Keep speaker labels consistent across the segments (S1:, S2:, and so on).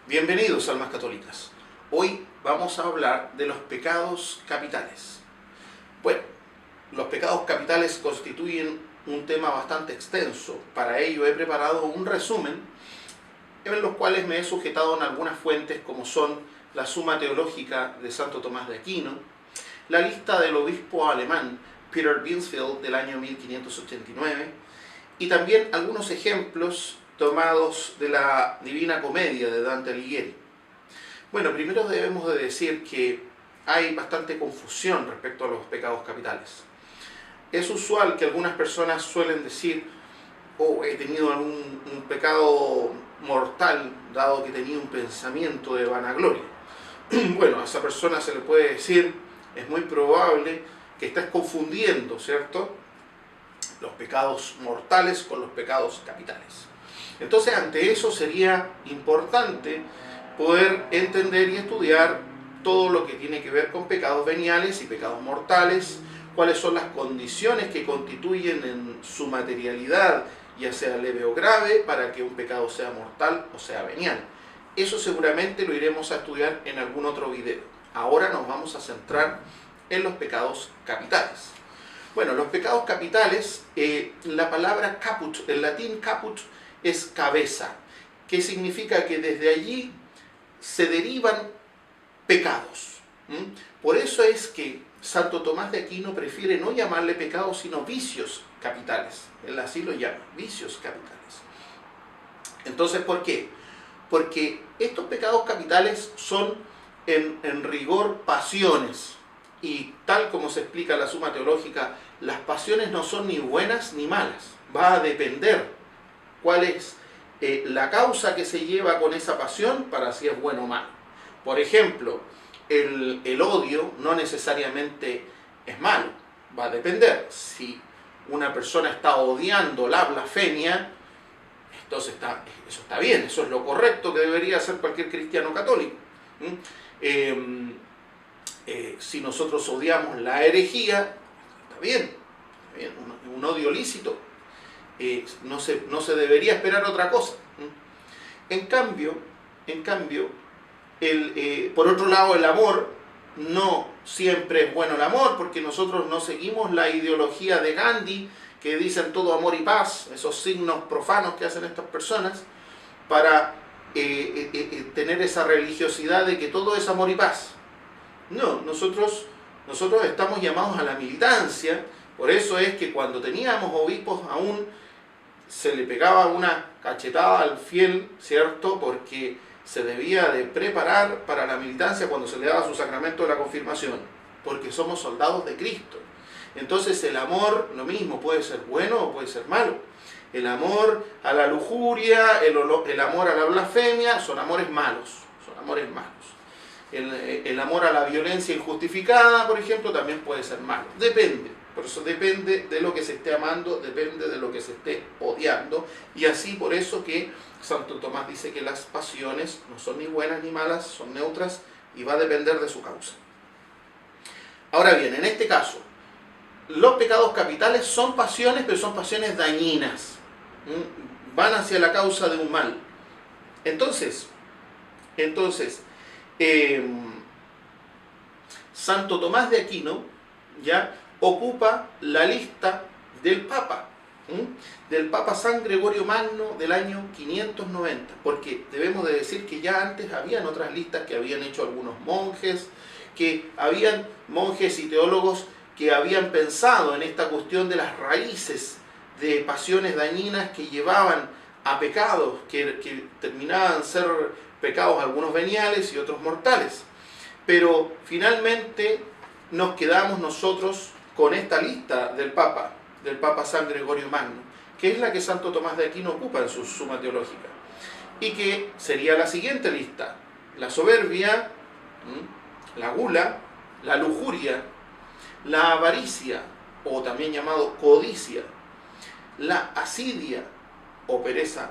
S1: Bienvenidos, almas católicas. Hoy vamos a hablar de los pecados capitales. Bueno, los pecados capitales constituyen un tema bastante extenso. Para ello he preparado un resumen en los cuales me he sujetado en algunas fuentes como son la Suma Teológica de Santo Tomás de Aquino, la lista del obispo alemán Peter Binsfeld del año 1589 y también algunos ejemplos tomados de la Divina Comedia de Dante Alighieri. Bueno, primero debemos de decir que hay bastante confusión respecto a los pecados capitales. Es usual que algunas personas suelen decir: oh, he tenido un pecado mortal, dado que tenía un pensamiento de vanagloria. Bueno, a esa persona se le puede decir: es muy probable que estés confundiendo, ¿cierto?, los pecados mortales con los pecados capitales. Entonces, ante eso sería importante poder entender y estudiar todo lo que tiene que ver con pecados veniales y pecados mortales, cuáles son las condiciones que constituyen en su materialidad, ya sea leve o grave, para que un pecado sea mortal o sea venial. Eso seguramente lo iremos a estudiar en algún otro video. Ahora nos vamos a centrar en los pecados capitales. Bueno, los pecados capitales, la palabra caput, en latín caput, es cabeza, que significa que desde allí se derivan pecados. Por eso es que Santo Tomás de Aquino prefiere no llamarle pecados, sino vicios capitales. Él así lo llama, vicios capitales. Entonces, ¿por qué? Porque estos pecados capitales son en rigor pasiones. Y tal como se explica la Suma Teológica, las pasiones no son ni buenas ni malas. Va a depender cuál es la causa que se lleva con esa pasión para si es bueno o malo. Por ejemplo, el odio no necesariamente es malo. Va a depender. Si una persona está odiando la blasfemia, entonces eso está bien, eso es lo correcto que debería hacer cualquier cristiano católico. Si nosotros odiamos la herejía, está bien, un odio lícito. No se debería esperar otra cosa. En cambio, por otro lado, el amor no siempre es bueno el amor, porque nosotros no seguimos la ideología de Gandhi, que dicen todo amor y paz, esos signos profanos que hacen estas personas, para tener esa religiosidad de que todo es amor y paz. No, nosotros estamos llamados a la militancia. Por eso es que cuando teníamos obispos aún se le pegaba una cachetada al fiel, ¿cierto?, porque se debía de preparar para la militancia cuando se le daba su sacramento de la confirmación, porque somos soldados de Cristo. Entonces el amor, lo mismo, puede ser bueno o puede ser malo. El amor a la lujuria, el amor a la blasfemia, son amores malos, El amor a la violencia injustificada, por ejemplo, también puede ser malo. Depende. Por eso depende de lo que se esté amando, depende de lo que se esté odiando. Y así, por eso que Santo Tomás dice que las pasiones no son ni buenas ni malas, son neutras y va a depender de su causa. Ahora bien, en este caso, los pecados capitales son pasiones, pero son pasiones dañinas. Van hacia la causa de un mal. Entonces, Santo Tomás de Aquino ya ocupa la lista del Papa San Gregorio Magno del año 590, porque debemos de decir que ya antes habían otras listas que habían hecho algunos monjes, que habían monjes y teólogos que habían pensado en esta cuestión de las raíces de pasiones dañinas que llevaban a pecados que terminaban ser pecados, algunos veniales y otros mortales. Pero finalmente nos quedamos nosotros con esta lista del Papa San Gregorio Magno, que es la que Santo Tomás de Aquino ocupa en su Suma Teológica, y que sería la siguiente lista: la soberbia, la gula, la lujuria, la avaricia, o también llamado codicia, la asidia o pereza,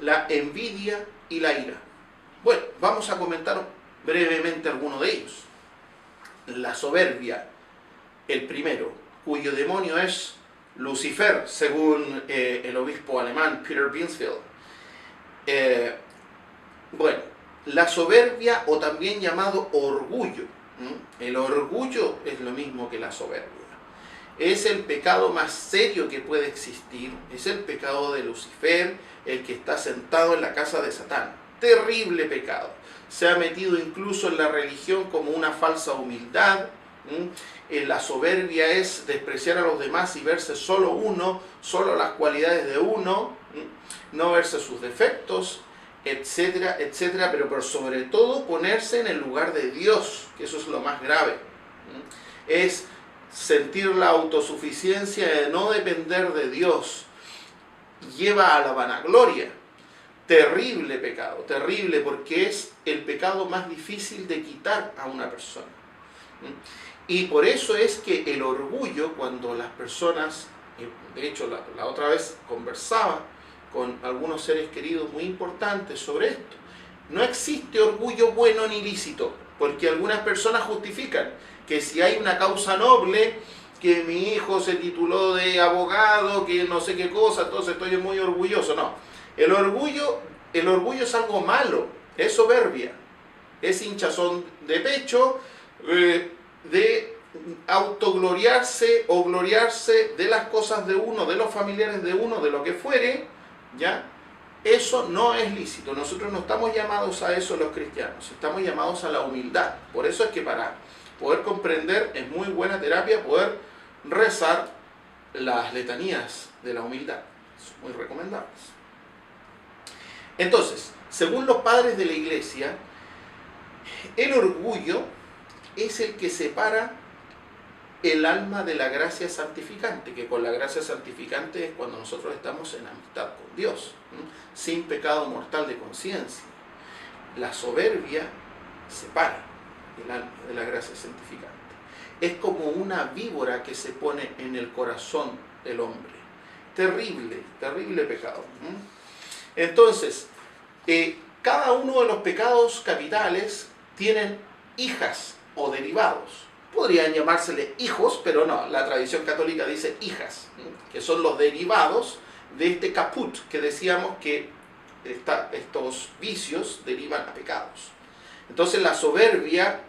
S1: la envidia y la ira. Bueno, vamos a comentar brevemente alguno de ellos. La soberbia, el primero, cuyo demonio es Lucifer, según el obispo alemán Peter Binsfeld. Bueno, la soberbia, o también llamado orgullo. El orgullo es lo mismo que la soberbia. Es el pecado más serio que puede existir. Es el pecado de Lucifer, el que está sentado en la casa de Satán. Terrible pecado. Se ha metido incluso en la religión como una falsa humildad. La soberbia es despreciar a los demás y verse solo uno, solo las cualidades de uno, no verse sus defectos, etcétera, etcétera, pero por sobre todo ponerse en el lugar de Dios, que eso es lo más grave. Es sentir la autosuficiencia de no depender de Dios. Lleva a la vanagloria. Terrible pecado, terrible, porque es el pecado más difícil de quitar a una persona. Y por eso es que el orgullo, cuando las personas, de hecho la otra vez conversaba con algunos seres queridos muy importantes sobre esto, no existe orgullo bueno ni lícito, porque algunas personas justifican que si hay una causa noble, que mi hijo se tituló de abogado, que no sé qué cosa, entonces estoy muy orgulloso. No, el orgullo es algo malo, es soberbia, es hinchazón de pecho, de autogloriarse o gloriarse de las cosas de uno, de los familiares de uno, de lo que fuere, ¿ya? Eso no es lícito. Nosotros no estamos llamados a eso los cristianos, estamos llamados a la humildad. Por eso es que para poder comprender es muy buena terapia poder rezar las letanías de la humildad. Son muy recomendables. Entonces, según los padres de la Iglesia, el orgullo es el que separa el alma de la gracia santificante, que con la gracia santificante es cuando nosotros estamos en amistad con Dios, sin pecado mortal de conciencia. La soberbia separa el alma de la gracia santificante. Es como una víbora que se pone en el corazón del hombre. Terrible, terrible pecado. Entonces, cada uno de los pecados capitales tienen hijas o derivados. Podrían llamársele hijos, pero no, la tradición católica dice hijas, que son los derivados de este caput, que decíamos que estos vicios derivan a pecados. Entonces la soberbia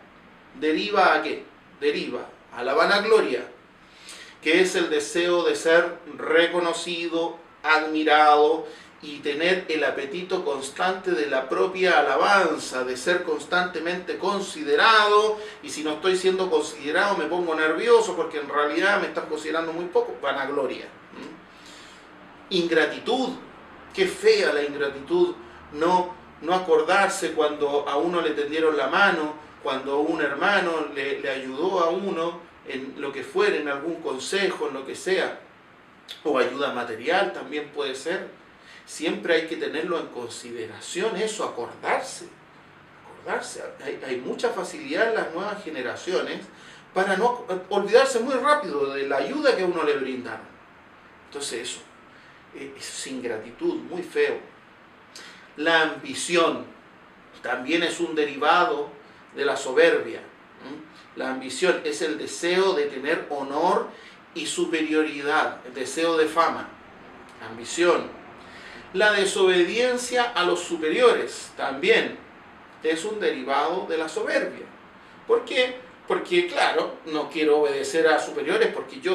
S1: deriva ¿a qué? Deriva a la vanagloria, que es el deseo de ser reconocido, admirado, y tener el apetito constante de la propia alabanza, de ser constantemente considerado, y si no estoy siendo considerado me pongo nervioso porque en realidad me están considerando muy poco. Vanagloria. Ingratitud, qué fea la ingratitud, no acordarse cuando a uno le tendieron la mano, cuando un hermano le ayudó a uno en lo que fuera, en algún consejo, en lo que sea, o ayuda material también puede ser. Siempre hay que tenerlo en consideración, eso, acordarse. Hay mucha facilidad en las nuevas generaciones para no olvidarse muy rápido de la ayuda que a uno le brindaron. Entonces eso es ingratitud, muy feo. La ambición también es un derivado de la soberbia. La ambición es el deseo de tener honor y superioridad, el deseo de fama. Ambición. La desobediencia a los superiores también es un derivado de la soberbia. ¿Por qué? Porque, claro, no quiero obedecer a superiores porque yo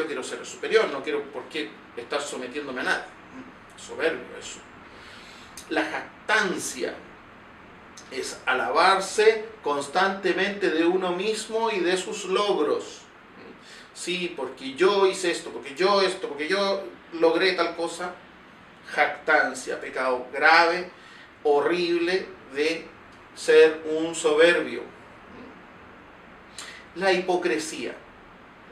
S1: quiero ser el superior, no quiero por qué estar sometiéndome a nadie. Soberbio eso. La jactancia es alabarse constantemente de uno mismo y de sus logros. Sí, porque yo hice esto, porque yo logré tal cosa. Jactancia, pecado grave, horrible de ser un soberbio. La hipocresía.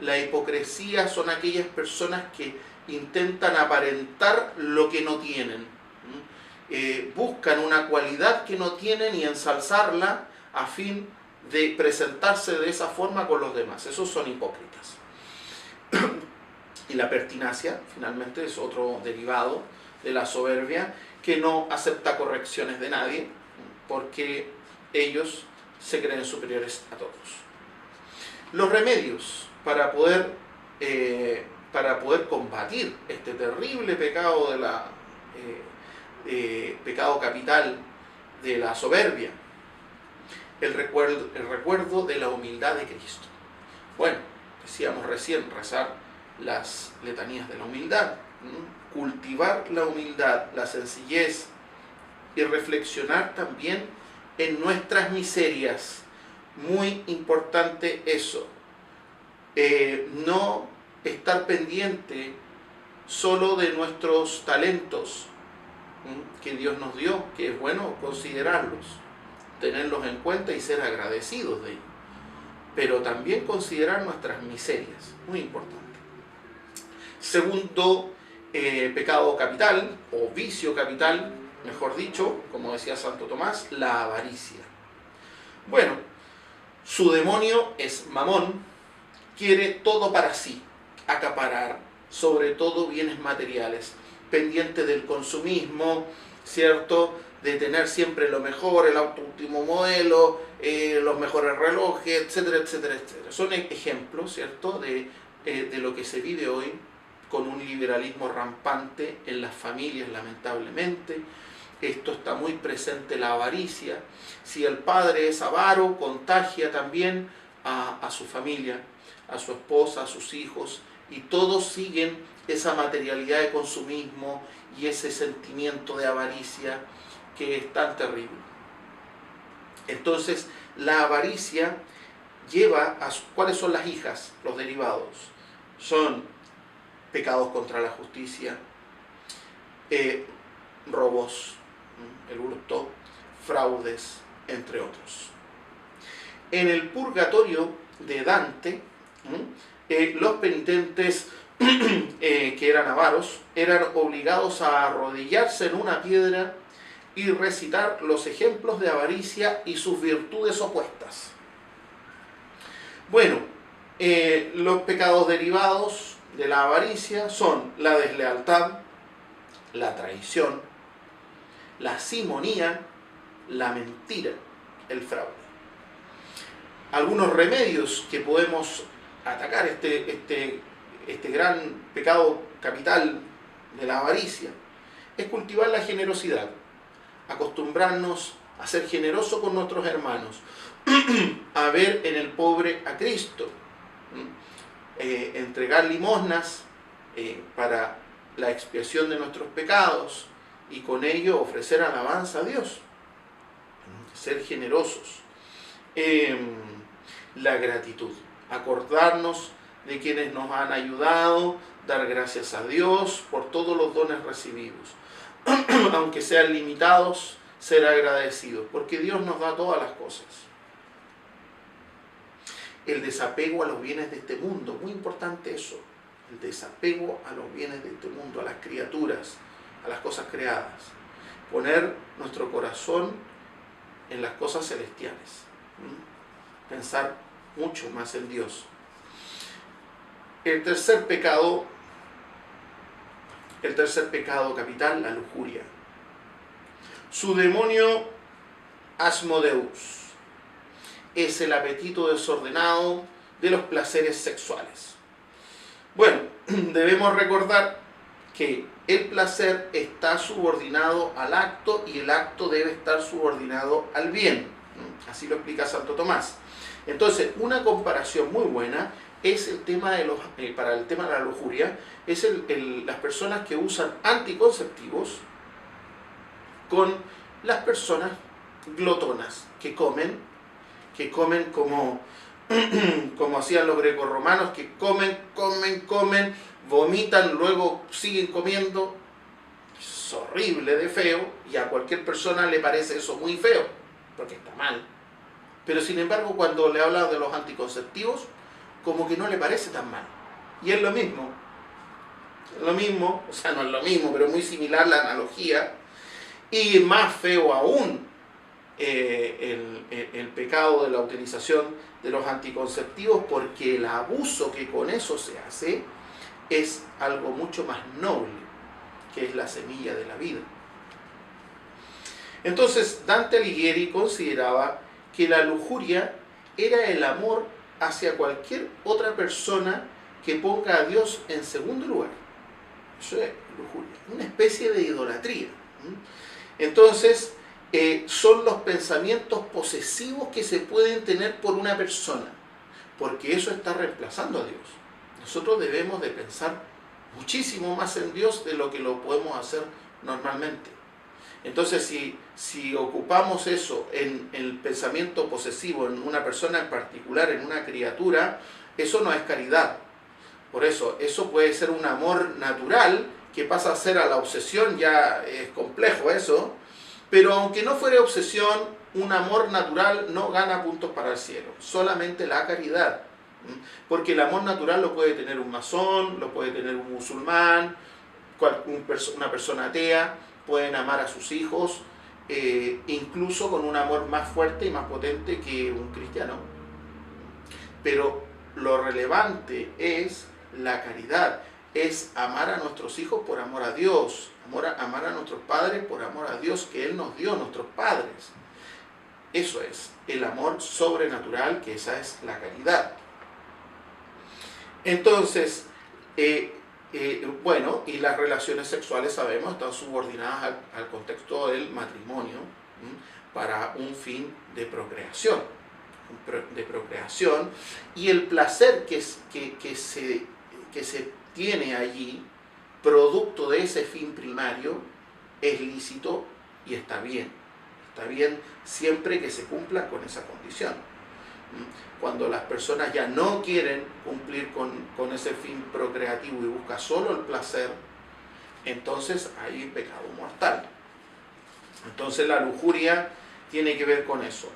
S1: La hipocresía son aquellas personas que intentan aparentar lo que no tienen. Buscan una cualidad que no tienen y ensalzarla a fin de presentarse de esa forma con los demás. Esos son hipócritas. Y la pertinacia, finalmente, es otro derivado de la soberbia, que no acepta correcciones de nadie porque ellos se creen superiores a todos. Los remedios para poder combatir este terrible pecado de pecado capital de la soberbia, el recuerdo de la humildad de Cristo. Bueno, decíamos recién, rezar las letanías de la humildad, cultivar la humildad, la sencillez y reflexionar también en nuestras miserias. Muy importante eso. No estar pendiente solo de nuestros talentos que Dios nos dio, que es bueno considerarlos, tenerlos en cuenta y ser agradecidos de ellos, pero también considerar nuestras miserias, muy importante. Segundo pecado capital, o vicio capital, mejor dicho, como decía Santo Tomás, la avaricia. Bueno, su demonio es Mamón, quiere todo para sí, acaparar, sobre todo bienes materiales, pendiente del consumismo, ¿cierto? De tener siempre lo mejor, el auto último modelo, los mejores relojes, etcétera, etcétera, etcétera. Son ejemplos, ¿cierto?, de lo que se vive hoy con un liberalismo rampante en las familias, lamentablemente. Esto está muy presente, la avaricia. Si el padre es avaro, contagia también a su familia, a su esposa, a sus hijos, y todos siguen esa materialidad de consumismo y ese sentimiento de avaricia que es tan terrible. Entonces, la avaricia lleva a... ¿Cuáles son las hijas? Los derivados. Son pecados contra la justicia, robos, el hurto, fraudes, entre otros. En el purgatorio de Dante, los penitentes que eran avaros eran obligados a arrodillarse en una piedra y recitar los ejemplos de avaricia y sus virtudes opuestas. Bueno, los pecados derivados de la avaricia son la deslealtad, la traición, la simonía, la mentira, el fraude. Algunos remedios que podemos atacar este gran pecado capital de la avaricia es cultivar la generosidad, acostumbrarnos a ser generosos con nuestros hermanos, a ver en el pobre a Cristo, entregar limosnas para la expiación de nuestros pecados y con ello ofrecer alabanza a Dios, ser generosos. La gratitud, acordarnos de quienes nos han ayudado, dar gracias a Dios por todos los dones recibidos, aunque sean limitados, ser agradecidos, porque Dios nos da todas las cosas. El desapego a los bienes de este mundo, muy importante eso, el desapego a los bienes de este mundo, a las criaturas, a las cosas creadas, poner nuestro corazón en las cosas celestiales, pensar mucho más en Dios. El tercer pecado capital, la lujuria. Su demonio Asmodeus es el apetito desordenado de los placeres sexuales. Bueno, debemos recordar que el placer está subordinado al acto y el acto debe estar subordinado al bien. Así lo explica Santo Tomás. Entonces, una comparación muy buena es el tema de para el tema de la lujuria, es las personas que usan anticonceptivos con las personas glotonas, que comen como hacían los grecorromanos, que comen, vomitan, luego siguen comiendo. Es horrible de feo, y a cualquier persona le parece eso muy feo, porque está mal. Pero sin embargo, cuando le hablan de los anticonceptivos, como que no le parece tan mal. Y es lo mismo, o sea, no es lo mismo, pero muy similar la analogía. Y más feo aún el pecado de la utilización de los anticonceptivos, porque el abuso que con eso se hace es algo mucho más noble, que es la semilla de la vida. Entonces, Dante Alighieri consideraba que la lujuria era el amor hacia cualquier otra persona que ponga a Dios en segundo lugar. Eso es lujuria, una especie de idolatría. Entonces, son los pensamientos posesivos que se pueden tener por una persona, porque eso está reemplazando a Dios. Nosotros debemos de pensar muchísimo más en Dios de lo que lo podemos hacer normalmente. Entonces, si ocupamos eso en el pensamiento posesivo, en una persona en particular, en una criatura, eso no es caridad. Por eso puede ser un amor natural que pasa a ser a la obsesión, ya es complejo eso, pero aunque no fuera obsesión, un amor natural no gana puntos para el cielo, solamente la caridad. Porque el amor natural lo puede tener un masón, lo puede tener un musulmán, una persona atea, pueden amar a sus hijos, incluso con un amor más fuerte y más potente que un cristiano. Pero lo relevante es la caridad, es amar a nuestros hijos por amor a Dios, amar a nuestros padres por amor a Dios que Él nos dio, nuestros padres. Eso es el amor sobrenatural, que esa es la caridad. Entonces, bueno, y las relaciones sexuales, sabemos, están subordinadas al contexto del matrimonio, para un fin de procreación. Y el placer que se tiene allí, producto de ese fin primario, es lícito y está bien. Está bien siempre que se cumpla con esa condición. Cuando las personas ya no quieren cumplir con ese fin procreativo y buscan solo el placer, entonces hay pecado mortal. Entonces la lujuria tiene que ver con eso.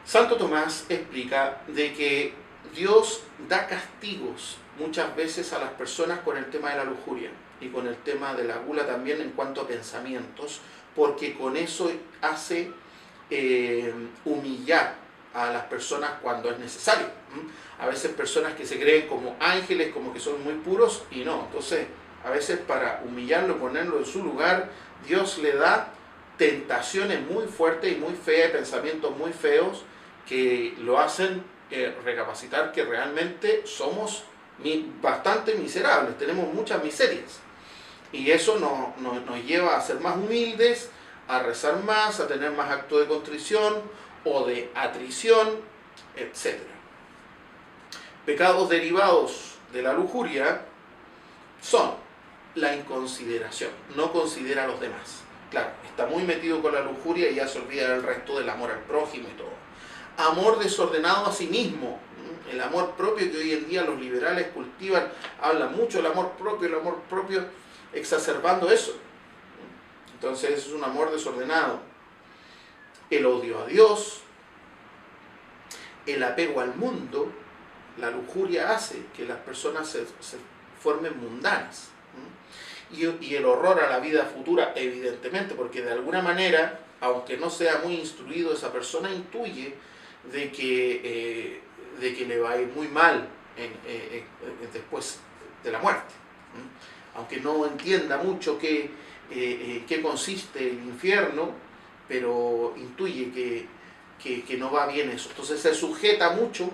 S1: Santo Tomás explica de que Dios da castigos muchas veces a las personas con el tema de la lujuria y con el tema de la gula también en cuanto a pensamientos, porque con eso hace humillar a las personas cuando es necesario. A veces personas que se creen como ángeles, como que son muy puros, y no. Entonces, a veces para humillarlo, ponerlo en su lugar, Dios le da tentaciones muy fuertes y muy feas, pensamientos muy feos, que lo hacen recapacitar que realmente somos bastante miserables, tenemos muchas miserias. Y eso nos lleva a ser más humildes, a rezar más, a tener más acto de contrición o de atrición, etc. Pecados derivados de la lujuria son la inconsideración, no considera a los demás. Claro, está muy metido con la lujuria y ya se olvida del resto, del amor al prójimo y todo. Amor desordenado a sí mismo, el amor propio que hoy en día los liberales cultivan, hablan mucho del amor propio, exacerbando eso. Entonces es un amor desordenado. El odio a Dios, el apego al mundo, la lujuria hace que las personas se formen mundanas. Y el horror a la vida futura, evidentemente, porque de alguna manera, aunque no sea muy instruido, esa persona intuye de que le va a ir muy mal después de la muerte. Aunque no entienda mucho qué consiste el infierno, pero intuye que no va bien eso. Entonces se sujeta mucho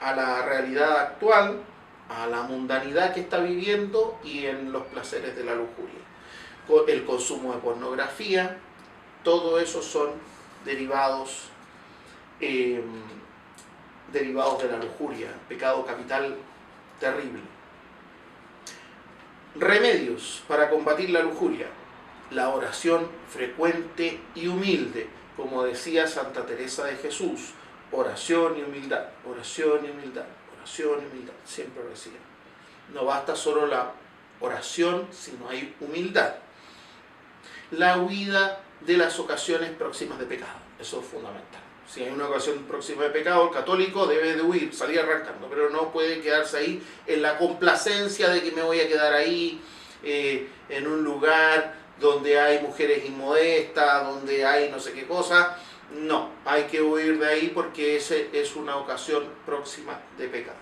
S1: a la realidad actual, a la mundanidad que está viviendo y en los placeres de la lujuria. El consumo de pornografía, todo eso son derivados de la lujuria, pecado capital terrible. Remedios para combatir la lujuria: la oración frecuente y humilde, como decía Santa Teresa de Jesús, oración y humildad, oración y humildad, oración y humildad, siempre decía. No basta solo la oración, sino hay humildad. La huida de las ocasiones próximas de pecado, eso es fundamental. Si hay una ocasión próxima de pecado, el católico debe de huir, salir arrancando, pero no puede quedarse ahí en la complacencia de que me voy a quedar ahí en un lugar donde hay mujeres inmodestas, donde hay no sé qué cosa. No, hay que huir de ahí porque esa es una ocasión próxima de pecado.